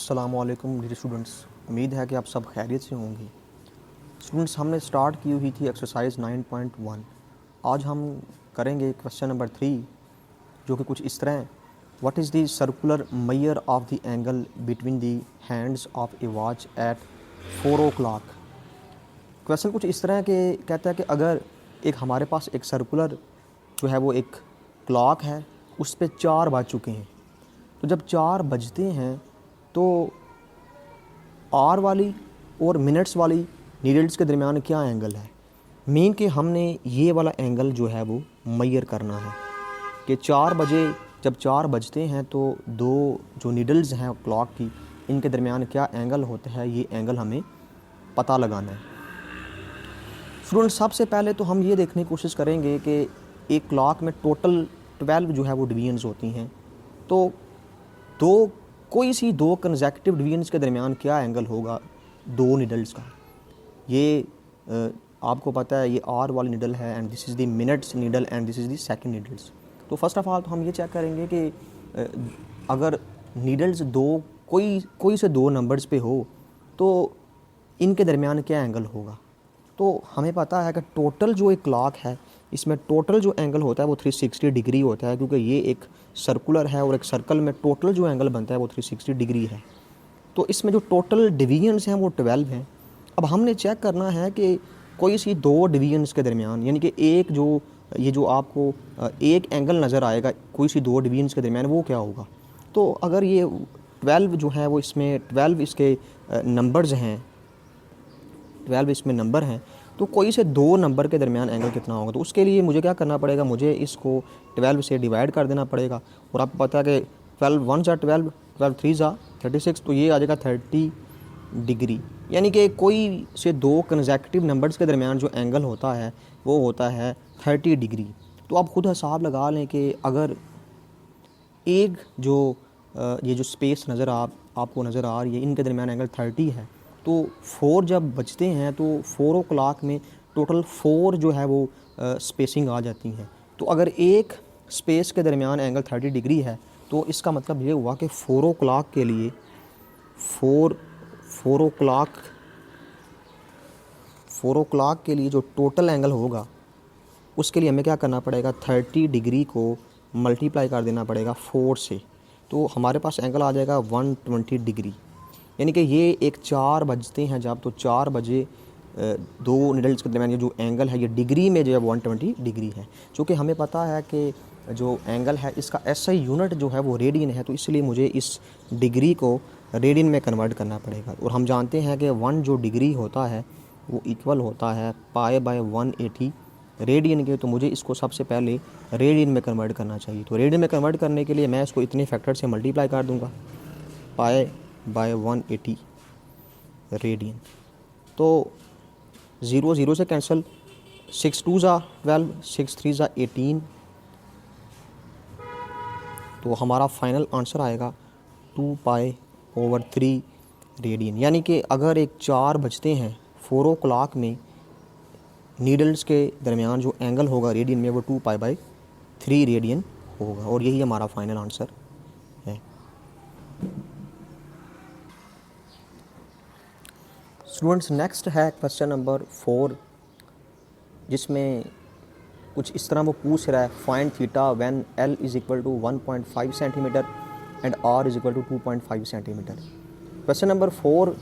अस्सलामुअलैकुम dear students, उम्मीद है कि आप सब खैरियत से होंगे। स्टूडेंट्स, हमने स्टार्ट की हुई थी एक्सरसाइज 9.1। आज हम करेंगे क्वेश्चन नंबर 3, जो कि कुछ इस तरह है। What is the circular measure of the angle between the hands of a watch at 4 o'clock। Question कुछ इस तरह के कहता है कि अगर एक हमारे पास एक सर्कुलर जो है वो एक क्लॉक है, उस पर 4 बज चुके हैं। तो जब 4 बजते हैं तो आर वाली और मिनट्स वाली नीडल्स के दरमियान क्या एंगल है। मीन कि हमने ये वाला एंगल जो है वो मेजर करना है कि 4 बजे जब 4 बजते हैं तो दो जो नीडल्स हैं क्लॉक की, इनके दरमियान क्या एंगल होता है, ये एंगल हमें पता लगाना है। स्टूडेंट, सबसे पहले तो हम ये देखने की कोशिश करेंगे कि एक क्लॉक में टोटल 12 जो है वो डिवीजन्स होती हैं। तो कोई सी दो कंसेक्यूटिव डिवीजन्स के दरमियान क्या एंगल होगा दो निडल्स का। ये आपको पता है ये आर वाली निडल है and this is the minutes needle and this is the second needles. तो फर्स्ट ऑफ ऑल तो हम ये चेक करेंगे कि अगर निडल्स दो कोई से दो नंबर्स पे हो तो इनके दरमियान क्या एंगल होगा। तो हमें पता है कि टोटल जो एक क्लॉक है, इसमें टोटल जो एंगल होता है वो 360 डिग्री होता है, क्योंकि ये एक सर्कुलर है और एक सर्कल में टोटल जो एंगल बनता है वो 360 डिग्री है। तो इसमें जो टोटल डिवीजन्स हैं वो 12 हैं। अब हमने चेक करना है कि कोई सी दो डिवीजन्स के दरमियान, यानी कि एक जो ये जो आपको एक एंगल नज़र आएगा कोई सी दो डिवीजन्स के दरमियान, वो क्या होगा। तो अगर ये 12 जो है वो इसमें 12 इसके नंबर्स हैं, 12 इसमें नंबर हैं, तो कोई से दो नंबर के दरमियान एंगल कितना होगा। तो उसके लिए मुझे क्या करना पड़ेगा, मुझे इसको 12 से डिवाइड कर देना पड़ेगा। और आपको पता है कि 12 1 ज़ा 12, 12 3 ज़ा 36, तो ये आ जाएगा 30 डिग्री। यानी कि कोई से दो कंसेक्यूटिव नंबर्स के दरमियान जो एंगल होता है वो होता है 30 डिग्री। तो आप खुद हिसाब लगा लें कि अगर एक जो ये जो स्पेस नज़र आपको नज़र आ रही है, इनके दरमियान एंगल 30 है, तो 4 जब बजते हैं तो 4 o'clock में टोटल 4 जो है वो स्पेसिंग आ जाती है। तो अगर एक स्पेस के दरमियान एंगल 30 डिग्री है तो इसका मतलब ये हुआ कि 4 o'clock के लिए 4 o'clock के लिए जो टोटल एंगल होगा उसके लिए हमें क्या करना पड़ेगा, 30 डिग्री को मल्टीप्लाई कर देना पड़ेगा 4 से। तो हमारे पास एंगल आ जाएगा 120 डिग्री। यानी कि ये एक 4 बजते हैं जब, तो 4 बजे दो निडल्स के दरमियान ये जो एंगल है ये डिग्री में जो है 120 डिग्री है। चूँकि हमें पता है कि जो एंगल है इसका SI यूनिट जो है वो रेडियन है, तो इसलिए मुझे इस डिग्री को रेडियन में कन्वर्ट करना पड़ेगा। और हम जानते हैं कि 1 जो डिग्री होता है वो इक्वल होता है π/180 रेडियन के। तो मुझे इसको सबसे पहले रेडियन में कन्वर्ट करना चाहिए। तो रेडियन में कन्वर्ट करने के लिए मैं इसको इतने फैक्टर से मल्टीप्लाई कर दूँगा, π/180 रेडियन। तो 0 0 से कैंसिल, 6 2 ज़ा 12, 6 3 ज़ा 18। तो हमारा फाइनल आंसर आएगा 2π/3 रेडियन। यानी कि अगर एक 4 बजते हैं 4 o'clock में नीडल्स के दरमियान जो एंगल होगा रेडियन में वो 2π/3 रेडियन होगा। और यही हमारा फाइनल आंसर है। स्टूडेंट्स, नेक्स्ट है क्वेश्चन नंबर 4, जिसमें कुछ इस तरह वो पूछ रहा है, find theta when L is equal to 1.5 centimetre and R is equal to 2.5 centimetre. Question number 4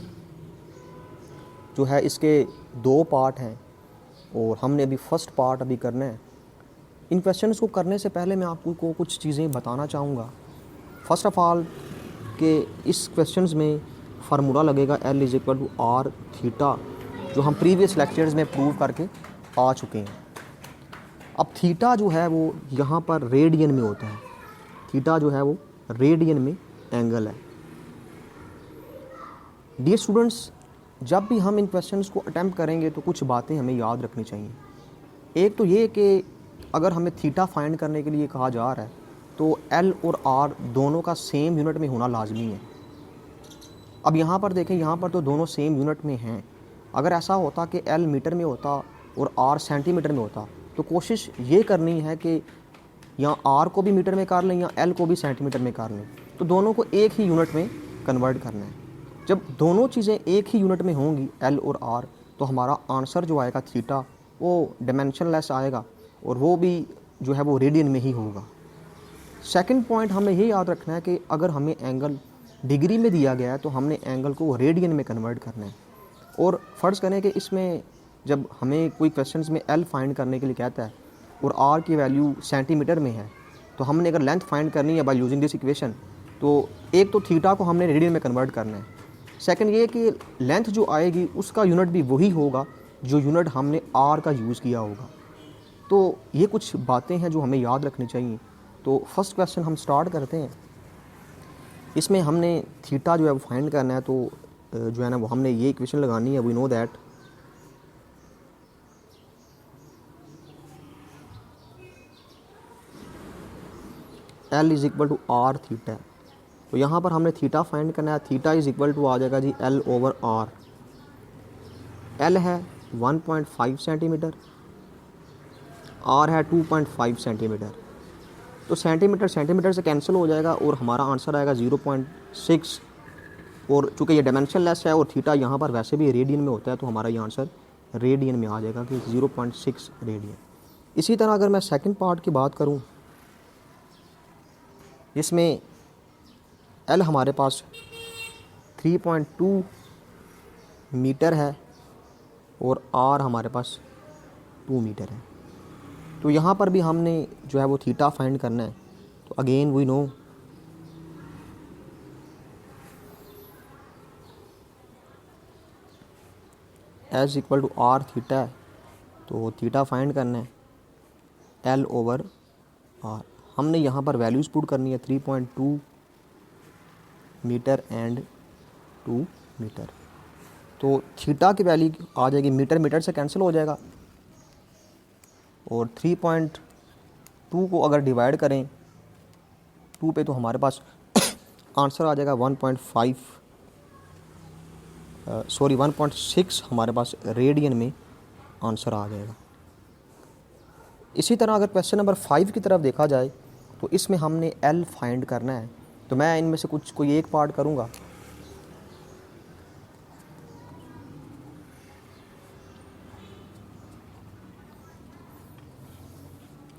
जो है इसके दो पार्ट हैं और हमने अभी फर्स्ट पार्ट अभी करना है। इन क्वेश्चंस को करने से पहले मैं आपको कुछ चीज़ें बताना चाहूँगा। फर्स्ट ऑफ ऑल कि इस क्वेश्चंस में फार्मूला लगेगा L is equal to R theta, जो हम प्रीवियस लेक्चर्स में प्रूव करके आ चुके हैं। अब थीटा जो है वो यहाँ पर रेडियन में होता है, थीटा जो है वो रेडियन में एंगल है। डियर स्टूडेंट्स, जब भी हम इन क्वेश्चंस को अटैम्प्ट करेंगे तो कुछ बातें हमें याद रखनी चाहिए। एक तो ये कि अगर हमें थीटा फाइंड करने के लिए कहा जा रहा है तो L और R दोनों का सेम यूनिट में होना लाजमी है। अब यहाँ पर देखें, यहाँ पर तो दोनों सेम यूनिट में हैं। अगर ऐसा होता कि L मीटर में होता और R सेंटीमीटर में होता तो कोशिश ये करनी है कि या R को भी मीटर में कर लें या L को भी सेंटीमीटर में कर लें, तो दोनों को एक ही यूनिट में कन्वर्ट करना है। जब दोनों चीज़ें एक ही यूनिट में होंगी एल और आर, तो हमारा आंसर जो आएगा थीटा वो डायमेंशनलेस आएगा और वो भी जो है वो रेडियन में ही होगा। सेकंड पॉइंट हमें ये याद रखना है कि अगर हमें एंगल डिग्री में दिया गया है तो हमने एंगल को रेडियन में कन्वर्ट करना है। और फ़र्ज़ करें कि इसमें जब हमें कोई क्वेश्चंस में एल फाइंड करने के लिए कहता है और आर की वैल्यू सेंटीमीटर में है, तो हमने अगर लेंथ फाइंड करनी है बाय यूजिंग दिस इक्वेशन, तो एक तो थीटा को हमने रेडियन में कन्वर्ट करना है। सेकंड ये कि लेंथ जो आएगी उसका यूनिट भी वही होगा जो यूनिट हमने आर का यूज़ किया होगा। तो ये कुछ बातें हैं जो हमें याद रखनी चाहिए। तो फर्स्ट क्वेश्चन हम स्टार्ट करते हैं। इसमें हमने थीटा जो है वो फाइंड करना है, तो जो है ना वो हमने ये इक्वेशन लगानी है। We know that L is equal to R theta. तो यहाँ पर हमने थीटा फाइंड करना है। थीटा इज़ इक्वल टू आ जाएगा जी L ओवर आर। L है 1.5 सेंटीमीटर, R है 2.5 सेंटीमीटर। तो सेंटीमीटर सेंटीमीटर से कैंसिल हो जाएगा और हमारा आंसर आएगा 0.6। और चूँकि ये डायमेंशनलेस है और थीटा यहाँ पर वैसे भी रेडियन में होता है, तो हमारा ये आंसर रेडियन में आ जाएगा कि 0.6 रेडियन। इसी तरह अगर मैं सेकंड पार्ट की बात करूँ, इसमें L हमारे पास 3.2 मीटर है और R हमारे पास 2 मीटर है। तो यहाँ पर भी हमने जो है वो थीटा फाइंड करना है। तो again we know as equal to R theta है, तो थीटा फाइंड करना है L ओवर आर। हमने यहाँ पर वैल्यूज़ पुट करनी है 3.2 मीटर एंड 2 मीटर। तो थीटा की वैल्यू आ जाएगी, मीटर मीटर से कैंसिल हो जाएगा और 3.2 को अगर डिवाइड करें 2 पे, तो हमारे पास आंसर आ जाएगा 1.6 हमारे पास रेडियन में आंसर आ जाएगा। इसी तरह अगर क्वेश्चन नंबर 5 की तरफ देखा जाए, तो इसमें हमने L फाइंड करना है। तो मैं इनमें से कोई एक पार्ट करूँगा।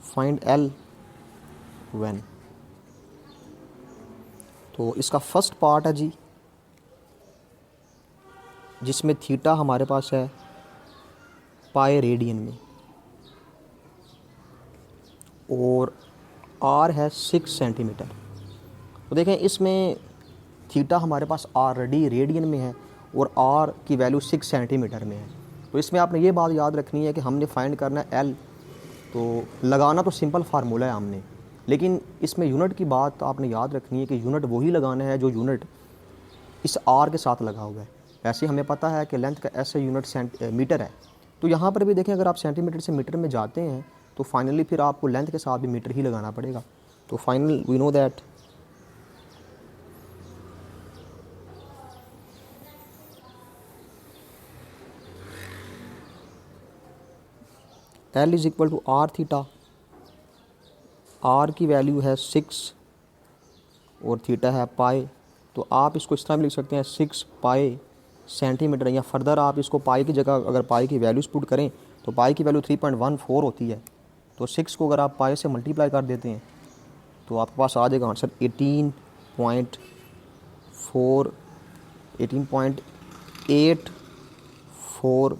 Find L when. तो इसका फर्स्ट पार्ट है जी, जिसमें थीटा हमारे पास है पाई रेडियन में और R है 6 सेंटीमीटर। तो देखें इसमें थीटा हमारे पास ऑलरेडी रेडियन में है और R की वैल्यू 6 सेंटीमीटर में है। तो इसमें आपने ये बात याद रखनी है कि हमने फाइंड करना है L। तो लगाना तो सिंपल फार्मूला है हमने, लेकिन इसमें यूनिट की बात आपने याद रखनी है कि यूनिट वही लगाना है जो यूनिट इस R के साथ लगा हुआ है। वैसे हमें पता है कि लेंथ का ऐसे यूनिट मीटर है। तो यहाँ पर भी देखें, अगर आप सेंटीमीटर से मीटर में जाते हैं तो फाइनली फिर आपको लेंथ के साथ भी मीटर ही लगाना पड़ेगा। तो final we know that L is equal to R theta. R की वैल्यू है 6 और थीटा है पाई। तो आप इसको इस तरह भी लिख सकते हैं 6 पाई सेंटीमीटर, या फर्दर आप इसको पाई की जगह अगर पाई की वैल्यूज़ पुट करें तो पाई की वैल्यू 3.14 होती है। तो 6 को अगर आप पाई से मल्टीप्लाई कर देते हैं तो आपके पास आ जाएगा आंसर 18.84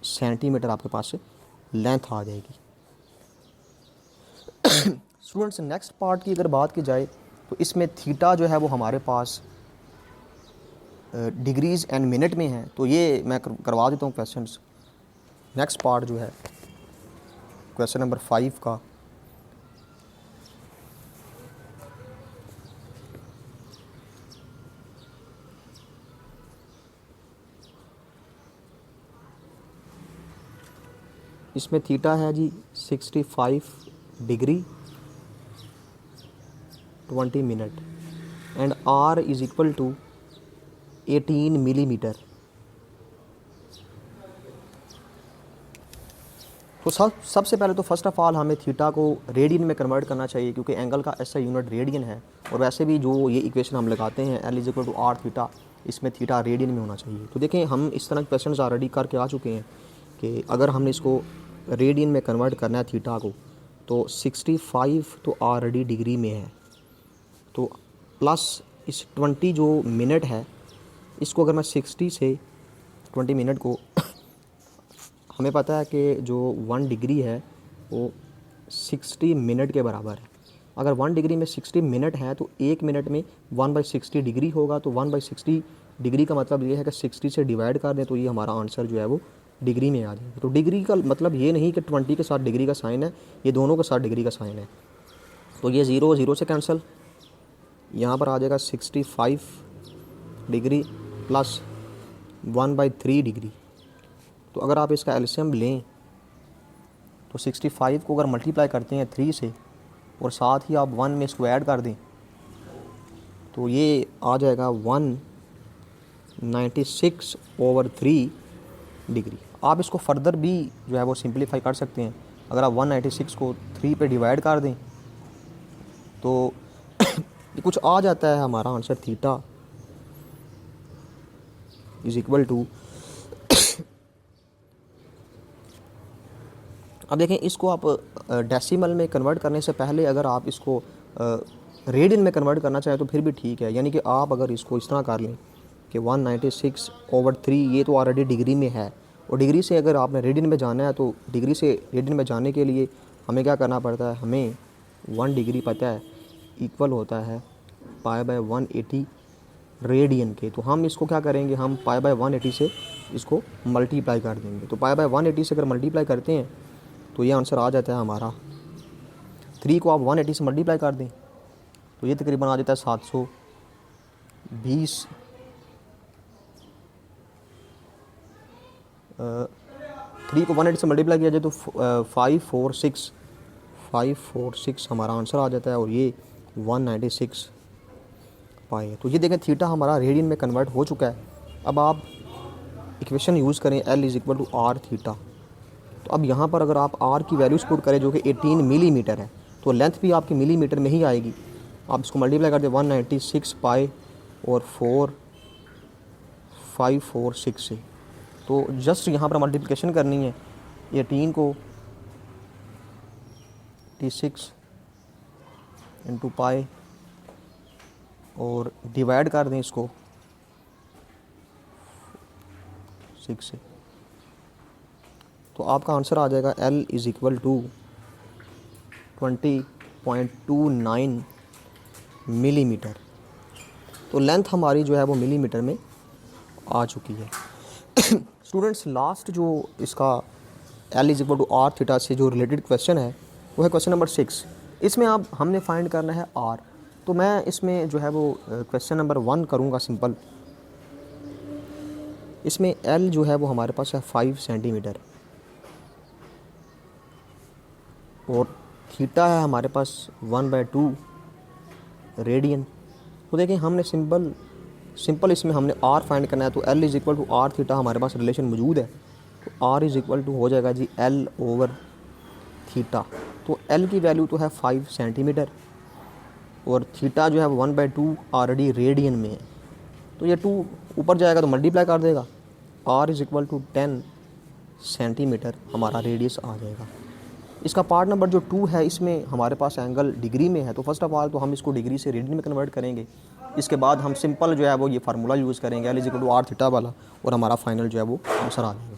सेंटीमीटर आपके पास लेंथ आ जाएगी। स्टूडेंट्स, नेक्स्ट पार्ट की अगर बात की जाए तो इसमें थीटा जो है वो हमारे पास डिग्रीज़ एंड मिनट में है। तो ये मैं करवा देता हूँ क्वेश्चंस। नेक्स्ट पार्ट जो है क्वेश्चन नंबर 5 का, इसमें थीटा है जी 65 degree 20 minute and R is equal to 18 millimetre. तो सबसे पहले तो फर्स्ट ऑफ ऑल हमें थीटा को रेडियन में कन्वर्ट करना चाहिए, क्योंकि एंगल का ऐसा यूनिट रेडियन है। और वैसे भी जो ये इक्वेशन हम लगाते हैं L is equal to R theta, इसमें थीटा रेडियन में होना चाहिए। तो देखें हम इस तरह के क्वेश्चन ऑलरेडी करके आ चुके हैं कि अगर हमने इसको रेडियन में कन्वर्ट करना है थीटा को, तो 65 तो ऑलरेडी डिग्री में है, तो प्लस इस 20 जो मिनट है इसको अगर मैं 60 से 20 मिनट को हमें पता है कि जो 1 डिग्री है वो 60 मिनट के बराबर है। अगर 1 डिग्री में 60 मिनट है तो 1 मिनट में 1/60 डिग्री होगा। तो 1/60 डिग्री का मतलब ये है कि 60 से डिवाइड कर दें तो ये हमारा आंसर जो है वो डिग्री में आ जाएगा। तो डिग्री का मतलब ये नहीं कि 20 के साथ डिग्री का साइन है, ये दोनों के साथ डिग्री का साइन है। तो ये 0 0 से कैंसिल, यहाँ पर आ जाएगा 65 डिग्री प्लस 1/3 डिग्री। तो अगर आप इसका एलसीएम लें तो 65 को अगर मल्टीप्लाई करते हैं 3 से और साथ ही आप 1 में इसको ऐड कर दें तो ये आ जाएगा 196/3 डिग्री। आप इसको फर्दर भी जो है वो सिंप्लीफाई कर सकते हैं। अगर आप 196 को 3 पे डिवाइड कर दें तो कुछ आ जाता है हमारा answer theta is equal to, अब देखें इसको आप डेसिमल में कन्वर्ट करने से पहले अगर आप इसको रेडियन में कन्वर्ट करना चाहें तो फिर भी ठीक है। यानी कि आप अगर इसको इस तरह कर लें कि 196/3 ये तो ऑलरेडी डिग्री में है, और डिग्री से अगर आपने रेडियन में जाना है तो डिग्री से रेडियन में जाने के लिए हमें क्या करना पड़ता है, हमें 1 डिग्री पता है इक्वल होता है π/180 रेडियन के। तो हम इसको क्या करेंगे, हम π/180 से इसको मल्टीप्लाई कर देंगे। तो π/180 से अगर मल्टीप्लाई करते हैं तो ये आंसर आ जाता है हमारा, 3 को आप 180 से मल्टीप्लाई कर दें तो ये तकरीबन आ जाता है 720 3 को 180 से मल्टीप्लाई किया जाए तो 546 हमारा आंसर आ जाता है, और ये 196 पाए। तो ये देखें थीटा हमारा रेडियन में कन्वर्ट हो चुका है। अब आप इक्वेशन यूज़ करें L is equal to R theta. तो अब यहाँ पर अगर आप R की वैल्यूज़ पुट करें जो कि 18 मिलीमीटर है तो लेंथ भी आपकी मिलीमीटर में ही आएगी। आप इसको मल्टीप्लाई करते 196 पाई और 4546 से, तो जस्ट यहाँ पर मल्टीप्लिकेशन करनी है 18 को 86 इंटू पाई और डिवाइड कर दें इसको 6 से, तो आपका आंसर आ जाएगा L is equal to 20.29 millimetre. तो लेंथ हमारी जो है वो मिलीमीटर में आ चुकी है। स्टूडेंट्स लास्ट जो इसका L is equal to R theta से जो रिलेटेड क्वेश्चन है वो है क्वेश्चन नंबर 6। इसमें आप हमने फाइंड करना है R। तो मैं इसमें जो है वो क्वेश्चन नंबर 1 करूँगा सिंपल। इसमें L जो है वो हमारे पास है 5 सेंटीमीटर और थीटा है हमारे पास 1/2 रेडियन। तो देखें हमने सिंपल इसमें हमने R फाइंड करना है। तो L is equal to R theta हमारे पास रिलेशन मौजूद है। तो R इज़ इक्वल टू हो जाएगा जी L ओवर थीटा। तो L की वैल्यू तो है 5 सेंटीमीटर और थीटा जो है वो 1/2 ऑलरेडी रेडियन में है। तो ये 2 ऊपर जाएगा तो मल्टीप्लाई कर देगा। R is equal to 10 centimetre हमारा रेडियस आ जाएगा। इसका पार्ट नंबर जो 2 है इसमें हमारे पास एंगल डिग्री में है। तो फर्स्ट ऑफ ऑल तो हम इसको डिग्री से रेडियन में कन्वर्ट करेंगे। इसके बाद हम सिंपल जो है वो ये फार्मूला यूज़ करेंगे L is equal to R theta वाला, और हमारा फाइनल जो है वो आंसर आ जाएगा।